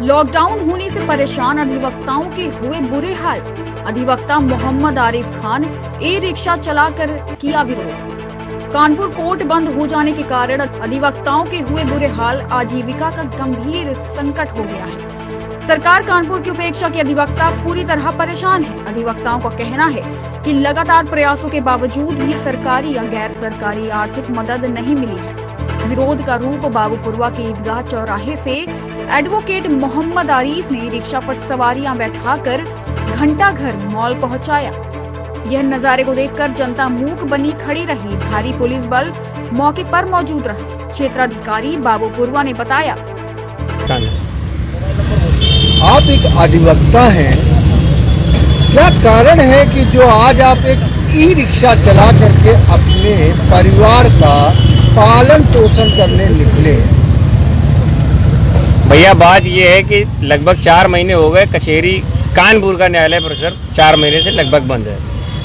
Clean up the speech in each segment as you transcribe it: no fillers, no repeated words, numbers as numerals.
Lockdown होने से परेशान अधिवक्ताओं के हुए बुरे हाल। अधिवक्ता मोहम्मद आरिफ खान ई रिक्शा चलाकर किया विरोध। कानपुर कोर्ट बंद हो जाने के कारण अधिवक्ताओं के हुए बुरे हाल, आजीविका का गंभीर संकट हो गया है। सरकार कानपुर की उपेक्षा के अधिवक्ता पूरी तरह परेशान है। अधिवक्ताओं का कहना है कि लगातार प्रयासों के बावजूद भी सरकारी या गैर सरकारी आर्थिक मदद नहीं मिली है। विरोध का रूप बाबूपुरवा के ईदगाह चौराहे से एडवोकेट मोहम्मद आरिफ ने रिक्शा पर सवारियां बैठाकर घंटाघर मॉल पहुंचाया। यह नजारे को देखकर जनता मूक बनी खड़ी रही। भारी पुलिस बल मौके पर मौजूद रहा। क्षेत्राधिकारी बाबूपुरवा ने बताया, आप एक अधिवक्ता हैं, क्या कारण है कि जो आज आप एक ई रिक्शा चला करके अपने परिवार का पालन पोषण करने निकले? भैया बात यह है कि लगभग 4 महीने हो गए कचहरी कानपुर का न्यायालय परिसर 4 महीने से लगभग बंद है।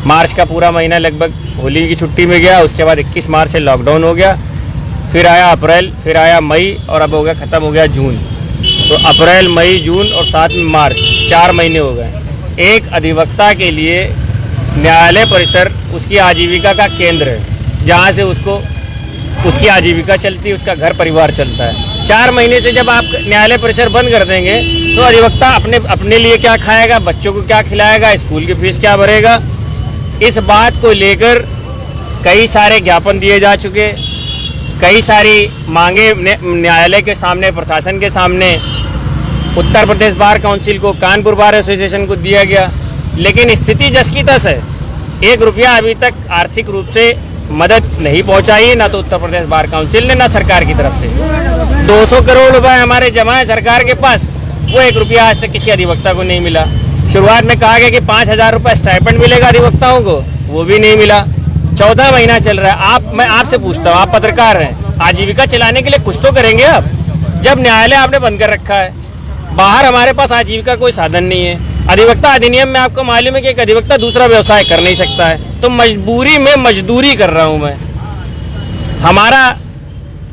मार्च का पूरा महीना लगभग होली की छुट्टी में गया, उसके बाद 21 मार्च से लॉकडाउन हो गया, फिर आया अप्रैल, फिर आया मई और अब हो गया ख़त्म हो गया जून। तो अप्रैल, मई, जून और साथ में मार्च 4 महीने हो गए। एक अधिवक्ता के लिए न्यायालय परिसर उसकी आजीविका का केंद्र है, जहाँ से उसकी आजीविका चलती है, उसका घर परिवार चलता है। 4 महीने से जब आप न्यायालय परिसर बंद कर देंगे तो अधिवक्ता अपने लिए क्या खाएगा, बच्चों को क्या खिलाएगा, स्कूल की फीस क्या भरेगा। इस बात को लेकर कई सारे ज्ञापन दिए जा चुके, कई सारी मांगे न्यायालय के सामने, प्रशासन के सामने, उत्तर प्रदेश बार काउंसिल को, कानपुर बार एसोसिएशन को दिया गया, लेकिन स्थिति जस की तस है। 1 रुपया अभी तक आर्थिक रूप से मदद नहीं पहुंचाई, ना तो उत्तर प्रदेश बार काउंसिल ने, ना सरकार की तरफ से। 200 करोड़ रुपए हमारे जमा है सरकार के पास, वो 1 रुपया आज तक किसी अधिवक्ता को नहीं मिला। शुरुआत में कहा गया कि 5,000 रुपये स्टाइपेंड मिलेगा अधिवक्ताओं को, वो भी नहीं मिला। 14 महीना चल रहा है। मैं आपसे पूछता हूँ, आप पत्रकार हैं, आजीविका चलाने के लिए कुछ तो करेंगे आप, जब न्यायालय आपने बंद कर रखा है। बाहर हमारे पास आजीविका कोई साधन नहीं है। अधिवक्ता अधिनियम में आपको मालूम है कि एक अधिवक्ता दूसरा व्यवसाय कर नहीं सकता है, तो मजबूरी में मजदूरी कर रहा हूं मैं। हमारा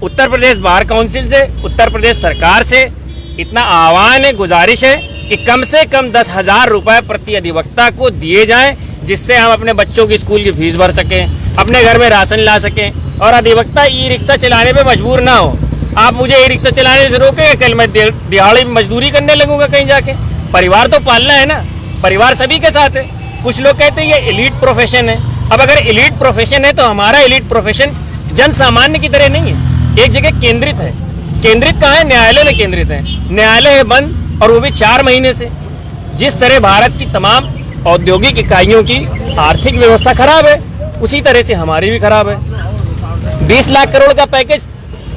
उत्तर प्रदेश बार काउंसिल से, उत्तर प्रदेश सरकार से इतना आह्वान है, गुजारिश है कि कम से कम 10,000 रुपये प्रति अधिवक्ता को दिए जाएं, जिससे हम अपने बच्चों की स्कूल की फीस भर सकें, अपने घर में राशन ला सकें और अधिवक्ता ई रिक्शा चलाने पे मजबूर ना हो। आप मुझे ई रिक्शा चलाने से रोकेंगे, कल मैं दिहाड़ी मजदूरी करने लगूंगा कहीं जाके। परिवार तो पालना है ना, परिवार सभी के साथ है। कुछ लोग कहते हैं ये एलीट प्रोफेशन है। अब अगर एलीट प्रोफेशन है तो हमारा एलीट प्रोफेशन जन सामान्य की तरह नहीं है, एक जगह केंद्रित है। केंद्रित कहाँ है? न्यायालय में केंद्रित है। न्यायालय है बंद, और वो भी 4 महीने से। जिस तरह भारत की तमाम औद्योगिक इकाइयों की आर्थिक व्यवस्था खराब है, उसी तरह से हमारी भी खराब है। 20 लाख करोड़ का पैकेज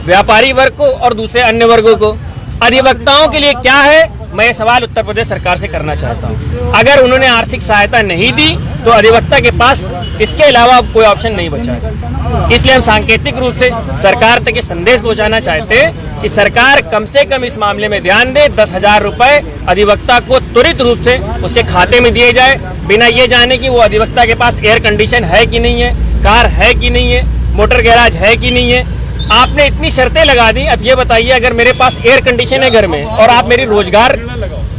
व्यापारी वर्ग को और दूसरे अन्य वर्गों को, अधिवक्ताओं के लिए क्या है? मैं ये सवाल उत्तर प्रदेश सरकार से करना चाहता हूँ। अगर उन्होंने आर्थिक सहायता नहीं दी तो अधिवक्ता के पास इसके अलावा कोई ऑप्शन नहीं बचा है। इसलिए हम सांकेतिक रूप से सरकार तक ये संदेश पहुँचाना चाहते हैं कि सरकार कम से कम इस मामले में ध्यान दे। 10,000 रुपये अधिवक्ता को त्वरित रूप से उसके खाते में दिए जाए, बिना ये जाने कि वो अधिवक्ता के पास एयर कंडीशन है कि नहीं है, कार है कि नहीं है, मोटर गैराज है कि नहीं है। आपने इतनी शर्तें लगा दी। अब ये बताइए, अगर मेरे पास एयर कंडीशन है घर में और आप मेरी रोजगार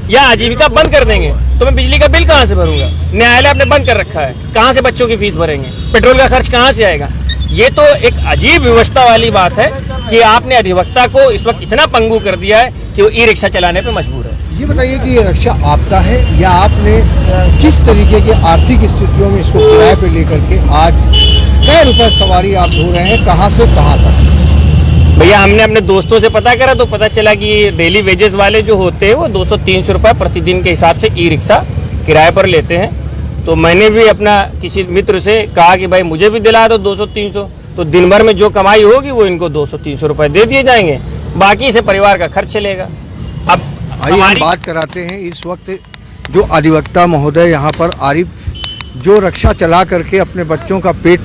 या आजीविका बंद कर देंगे तो मैं बिजली का बिल कहाँ से भरूंगा? न्यायालय आपने बंद कर रखा है, कहाँ से बच्चों की फीस भरेंगे? पेट्रोल का खर्च कहाँ से आएगा? ये तो एक अजीब व्यवस्था वाली बात है कि आपने अधिवक्ता को इस वक्त इतना पंगु कर दिया है कि वो ई रिक्शा चलाने पे मजबूर है। ये बताइए कि ये रिक्शा आपका है या आपने किस तरीके की आर्थिक स्थितियों में इसको किराए पे लेकर के आज कई रुपए सवारी आप ढो रहे हैं, कहाँ से कहाँ तक? भैया हमने अपने दोस्तों से पता करा तो पता चला कि डेली वेजेस वाले जो होते हैं वो 200-300 रुपये प्रतिदिन के हिसाब से ई रिक्शा किराए पर लेते हैं। तो मैंने भी अपना किसी मित्र से कहा कि भाई मुझे भी दिला दो 200-300, तो दिन भर में जो कमाई होगी वो इनको 200-300 रुपये दे दिए जाएंगे, बाकी से परिवार का खर्च चलेगा। अब आइए हम बात कराते हैं इस वक्त जो अधिवक्ता महोदय यहाँ पर आरिफ, जो रिक्शा चला करके अपने बच्चों का पेट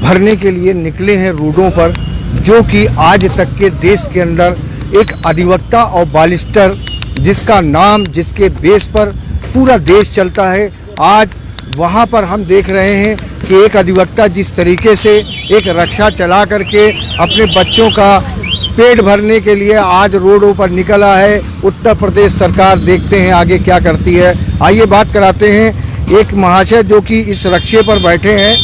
भरने के लिए निकले हैं रोडों पर, जो कि आज तक के देश के अंदर एक अधिवक्ता और बालिस्टर जिसका नाम, जिसके बेस पर पूरा देश चलता है, आज वहाँ पर हम देख रहे हैं कि एक अधिवक्ता जिस तरीके से एक रिक्शा चला करके अपने बच्चों का पेट भरने के लिए आज रोडों पर निकला है उत्तर प्रदेश सरकार। देखते हैं आगे क्या करती है। आइए बात कराते हैं एक महाशय जो कि इस रक्षे पर बैठे हैं।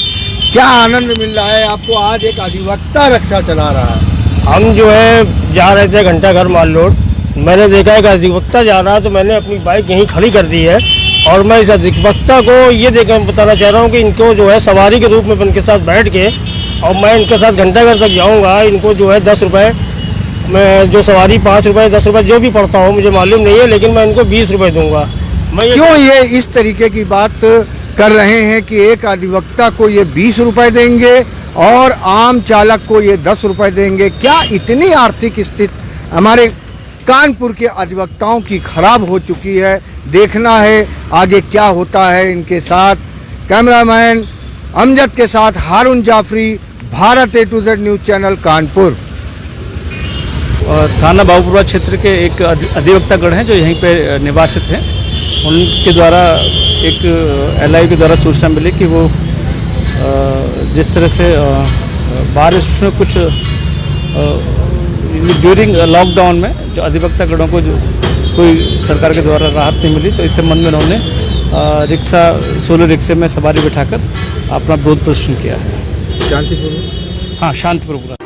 क्या आनंद मिल रहा है आपको? आज एक अधिवक्ता रक्षा चला रहा है। हम जो है जा रहे थे घंटाघर माल रोड, मैंने देखा एक अधिवक्ता जा रहा है तो मैंने अपनी बाइक यहीं खड़ी कर दी है और मैं इस अधिवक्ता को ये बताना चाह रहा हूँ कि इनको जो है सवारी के रूप में इनके साथ बैठ के और मैं इनके साथ घंटाघर तक जाऊँगा। इनको जो है 10 रुपये, मैं जो सवारी 5 रुपये 10 रुपये जो भी पड़ता हो मुझे मालूम नहीं है, लेकिन मैं इनको 20 रुपये दूँगा। मैं क्यों ये इस तरीके की बात कर रहे हैं कि एक अधिवक्ता को ये 20 रुपए देंगे और आम चालक को ये 10 रुपए देंगे? क्या इतनी आर्थिक स्थिति हमारे कानपुर के अधिवक्ताओं की खराब हो चुकी है? देखना है आगे क्या होता है इनके साथ। कैमरामैन अमजद के साथ Haroon Jafri, Bharat A to Z news channel Kanpur. थाना बाबूपुरा क्षेत्र के एक अधिवक्तागण हैं जो यहीं पे निवासित हैं। उनके द्वारा एक LIU के द्वारा सूचना मिली कि वो जिस तरह से बार में कुछ ड्यूरिंग लॉकडाउन में जो अधिवक्तागणों को जो कोई सरकार के द्वारा राहत नहीं मिली, तो इस संबंध में उन्होंने रिक्शा सोलो रिक्शे में सवारी बिठाकर अपना विरोध प्रदर्शन किया है। शांतिपूर्वक? हाँ, शांतिपूर्वक।